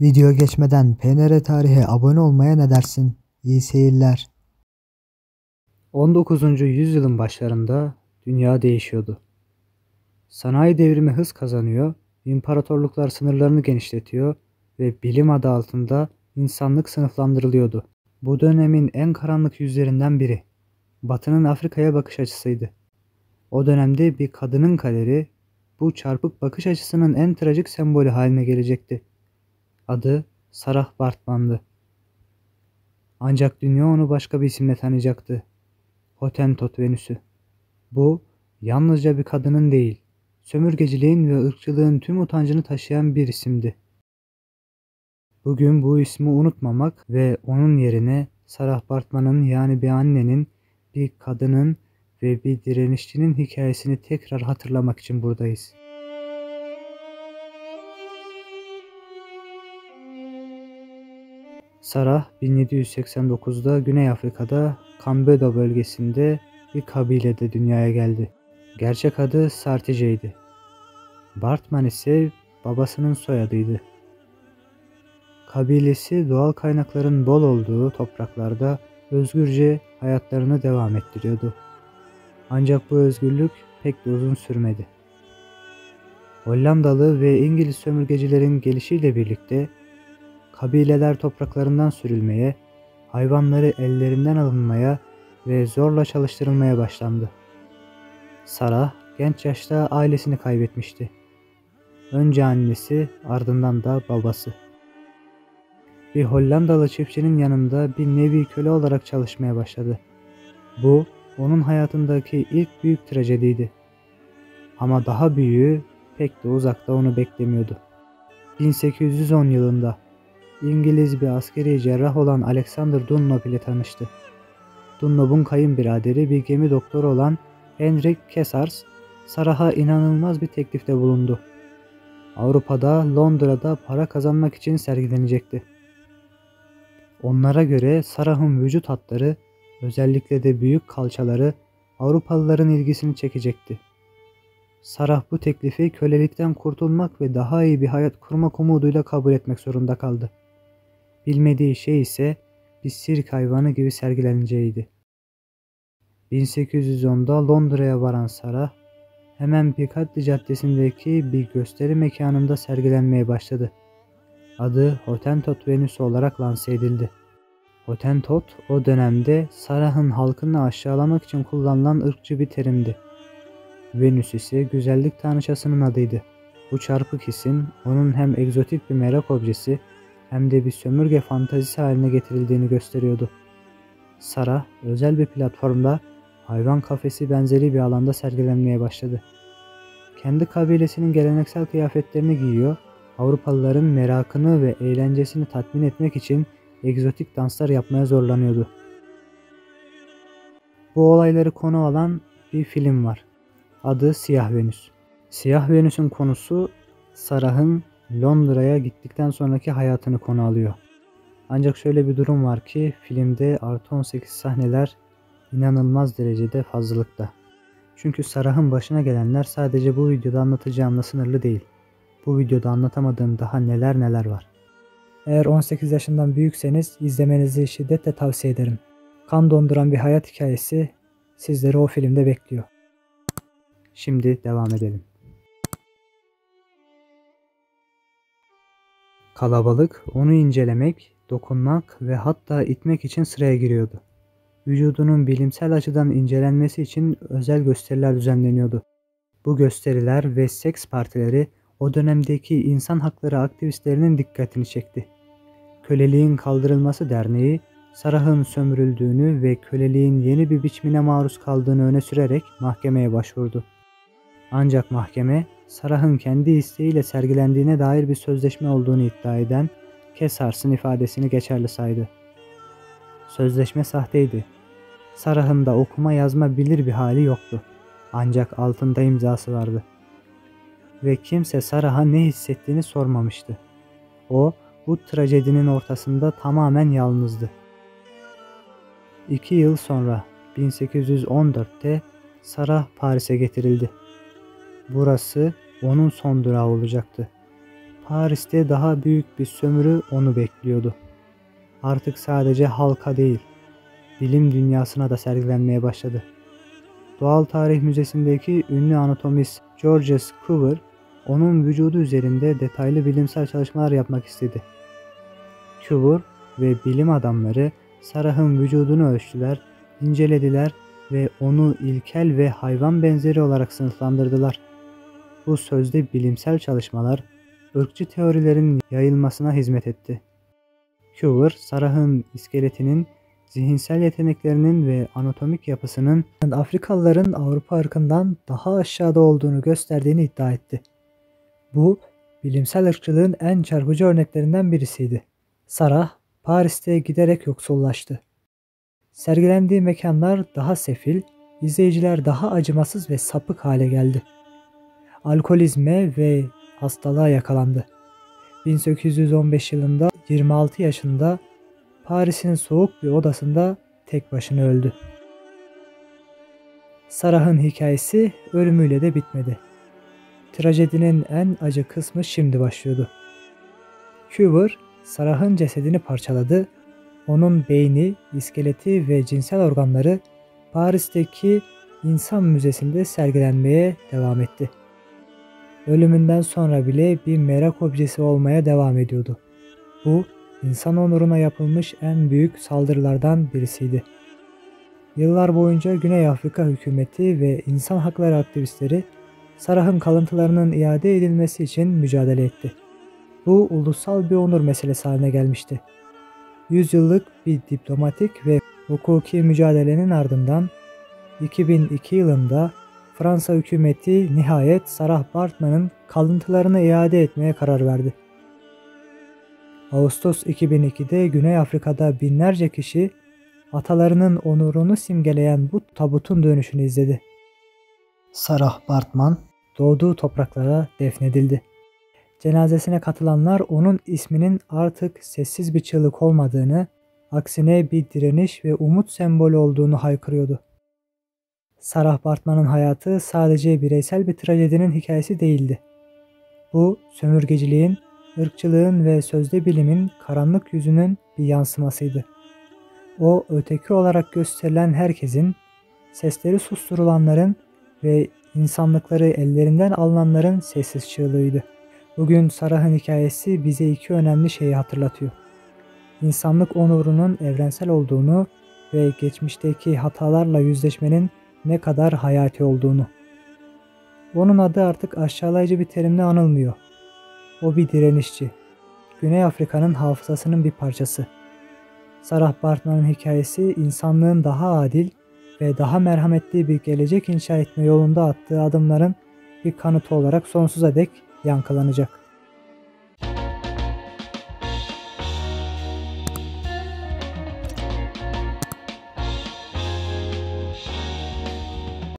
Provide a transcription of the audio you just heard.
Video geçmeden PNR Tarihe abone olmaya ne dersin? İyi seyirler. 19. yüzyılın başlarında dünya değişiyordu. Sanayi devrimi hız kazanıyor, imparatorluklar sınırlarını genişletiyor ve bilim adı altında insanlık sınıflandırılıyordu. Bu dönemin en karanlık yüzlerinden biri, Batı'nın Afrika'ya bakış açısıydı. O dönemde bir kadının kaderi, bu çarpık bakış açısının en trajik sembolü haline gelecekti. Adı Sarah Baartman'dı. Ancak dünya onu başka bir isimle tanıyacaktı. Hottentot Venüs'ü. Bu yalnızca bir kadının değil, sömürgeciliğin ve ırkçılığın tüm utancını taşıyan bir isimdi. Bugün bu ismi unutmamak ve onun yerine Sarah Baartman'ın, yani bir annenin, bir kadının ve bir direnişçinin hikayesini tekrar hatırlamak için buradayız. Sarah 1789'da Güney Afrika'da Kambedo bölgesinde bir kabilede dünyaya geldi. Gerçek adı Sartice'ydi. Baartman ise babasının soyadıydı. Kabilesi doğal kaynakların bol olduğu topraklarda özgürce hayatlarını devam ettiriyordu. Ancak bu özgürlük pek de uzun sürmedi. Hollandalı ve İngiliz sömürgecilerin gelişiyle birlikte kabileler topraklarından sürülmeye, hayvanları ellerinden alınmaya ve zorla çalıştırılmaya başlandı. Sarah genç yaşta ailesini kaybetmişti. Önce annesi, ardından da babası. Bir Hollandalı çiftçinin yanında bir nevi köle olarak çalışmaya başladı. Bu onun hayatındaki ilk büyük trajediydi. Ama daha büyüğü pek de uzakta onu beklemiyordu. 1810 yılında İngiliz bir askeri cerrah olan Alexander Dunlop ile tanıştı. Dunlop'un kayınbiraderi bir gemi doktoru olan Henrik Cassars, Sarah'a inanılmaz bir teklifte bulundu. Avrupa'da, Londra'da para kazanmak için sergilenecekti. Onlara göre Sarah'ın vücut hatları, özellikle de büyük kalçaları Avrupalıların ilgisini çekecekti. Sarah bu teklifi kölelikten kurtulmak ve daha iyi bir hayat kurmak umuduyla kabul etmek zorunda kaldı. Bilmediği şey ise bir sirk hayvanı gibi sergileneceğiydi. 1810'da Londra'ya varan Sarah, hemen Piccadilly Caddesi'ndeki bir gösteri mekanında sergilenmeye başladı. Adı Hottentot Venüsü olarak lanse edildi. Hottentot o dönemde Sarah'ın halkını aşağılamak için kullanılan ırkçı bir terimdi. Venüs ise güzellik tanrıçasının adıydı. Bu çarpık isim onun hem egzotik bir merak objesi hem de bir sömürge fantazisi haline getirildiğini gösteriyordu. Sarah özel bir platformda hayvan kafesi benzeri bir alanda sergilenmeye başladı. Kendi kabilesinin geleneksel kıyafetlerini giyiyor, Avrupalıların merakını ve eğlencesini tatmin etmek için egzotik danslar yapmaya zorlanıyordu. Bu olayları konu alan bir film var. Adı Siyah Venüs. Siyah Venüs'ün konusu Sarah'ın Londra'ya gittikten sonraki hayatını konu alıyor. Ancak şöyle bir durum var ki filmde artı 18 sahneler inanılmaz derecede fazlalıkta. Çünkü Sarah'ın başına gelenler sadece bu videoda anlatacağımla sınırlı değil. Bu videoda anlatamadığım daha neler var. Eğer 18 yaşından büyükseniz izlemenizi şiddetle tavsiye ederim. Kan donduran bir hayat hikayesi sizleri o filmde bekliyor. Şimdi devam edelim. Kalabalık onu incelemek, dokunmak ve hatta itmek için sıraya giriyordu. Vücudunun bilimsel açıdan incelenmesi için özel gösteriler düzenleniyordu. Bu gösteriler ve seks partileri o dönemdeki insan hakları aktivistlerinin dikkatini çekti. Köleliğin Kaldırılması Derneği, Sarah'ın sömürüldüğünü ve köleliğin yeni bir biçimine maruz kaldığını öne sürerek mahkemeye başvurdu. Ancak mahkeme, Sarah'ın kendi isteğiyle sergilendiğine dair bir sözleşme olduğunu iddia eden Cassars'ın ifadesini geçerli saydı. Sözleşme sahteydi. Sarah'ın da okuma yazma bilir bir hali yoktu. Ancak altında imzası vardı. Ve kimse Sarah'a ne hissettiğini sormamıştı. O, bu trajedinin ortasında tamamen yalnızdı. 2 yıl sonra 1814'te Sarah Paris'e getirildi. Burası onun son durağı olacaktı. Paris'te daha büyük bir sömürü onu bekliyordu. Artık sadece halka değil, bilim dünyasına da sergilenmeye başladı. Doğal Tarih Müzesi'ndeki ünlü anatomist Georges Cuvier, onun vücudu üzerinde detaylı bilimsel çalışmalar yapmak istedi. Cuvier ve bilim adamları Sarah'ın vücudunu ölçtüler, incelediler ve onu ilkel ve hayvan benzeri olarak sınıflandırdılar. Bu sözde bilimsel çalışmalar, ırkçı teorilerin yayılmasına hizmet etti. Cuvier, Sarah'ın iskeletinin, zihinsel yeteneklerinin ve anatomik yapısının Afrikalıların Avrupa ırkından daha aşağıda olduğunu gösterdiğini iddia etti. Bu, bilimsel ırkçılığın en çarpıcı örneklerinden birisiydi. Sarah, Paris'te giderek yoksullaştı. Sergilendiği mekanlar daha sefil, izleyiciler daha acımasız ve sapık hale geldi. Alkolizme ve hastalığa yakalandı. 1815 yılında 26 yaşında Paris'in soğuk bir odasında tek başına öldü. Sarah'ın hikayesi ölümüyle de bitmedi. Trajedinin en acı kısmı şimdi başlıyordu. Cuvier, Sarah'ın cesedini parçaladı. Onun beyni, iskeleti ve cinsel organları Paris'teki İnsan Müzesi'nde sergilenmeye devam etti. Ölümünden sonra bile bir merak objesi olmaya devam ediyordu. Bu, insan onuruna yapılmış en büyük saldırılardan birisiydi. Yıllar boyunca Güney Afrika hükümeti ve insan hakları aktivistleri Sarah'ın kalıntılarının iade edilmesi için mücadele etti. Bu ulusal bir onur meselesi haline gelmişti. 100 yıllık bir diplomatik ve hukuki mücadelenin ardından 2002 yılında Fransa hükümeti nihayet Sarah Baartman'ın kalıntılarını iade etmeye karar verdi. Ağustos 2002'de Güney Afrika'da binlerce kişi atalarının onurunu simgeleyen bu tabutun dönüşünü izledi. Sarah Baartman doğduğu topraklara defnedildi. Cenazesine katılanlar onun isminin artık sessiz bir çığlık olmadığını, aksine bir direniş ve umut sembolü olduğunu haykırıyordu. Sarah Baartman'ın hayatı sadece bireysel bir trajedinin hikayesi değildi. Bu, sömürgeciliğin, ırkçılığın ve sözde bilimin karanlık yüzünün bir yansımasıydı. O, öteki olarak gösterilen herkesin, sesleri susturulanların ve insanlıkları ellerinden alınanların sessiz çığlığıydı. Bugün Sarah'ın hikayesi bize iki önemli şeyi hatırlatıyor. İnsanlık onurunun evrensel olduğunu ve geçmişteki hatalarla yüzleşmenin ne kadar hayati olduğunu. Onun adı artık aşağılayıcı bir terimle anılmıyor. O bir direnişçi. Güney Afrika'nın hafızasının bir parçası. Sarah Baartman'ın hikayesi insanlığın daha adil ve daha merhametli bir gelecek inşa etme yolunda attığı adımların bir kanıtı olarak sonsuza dek yankılanacak.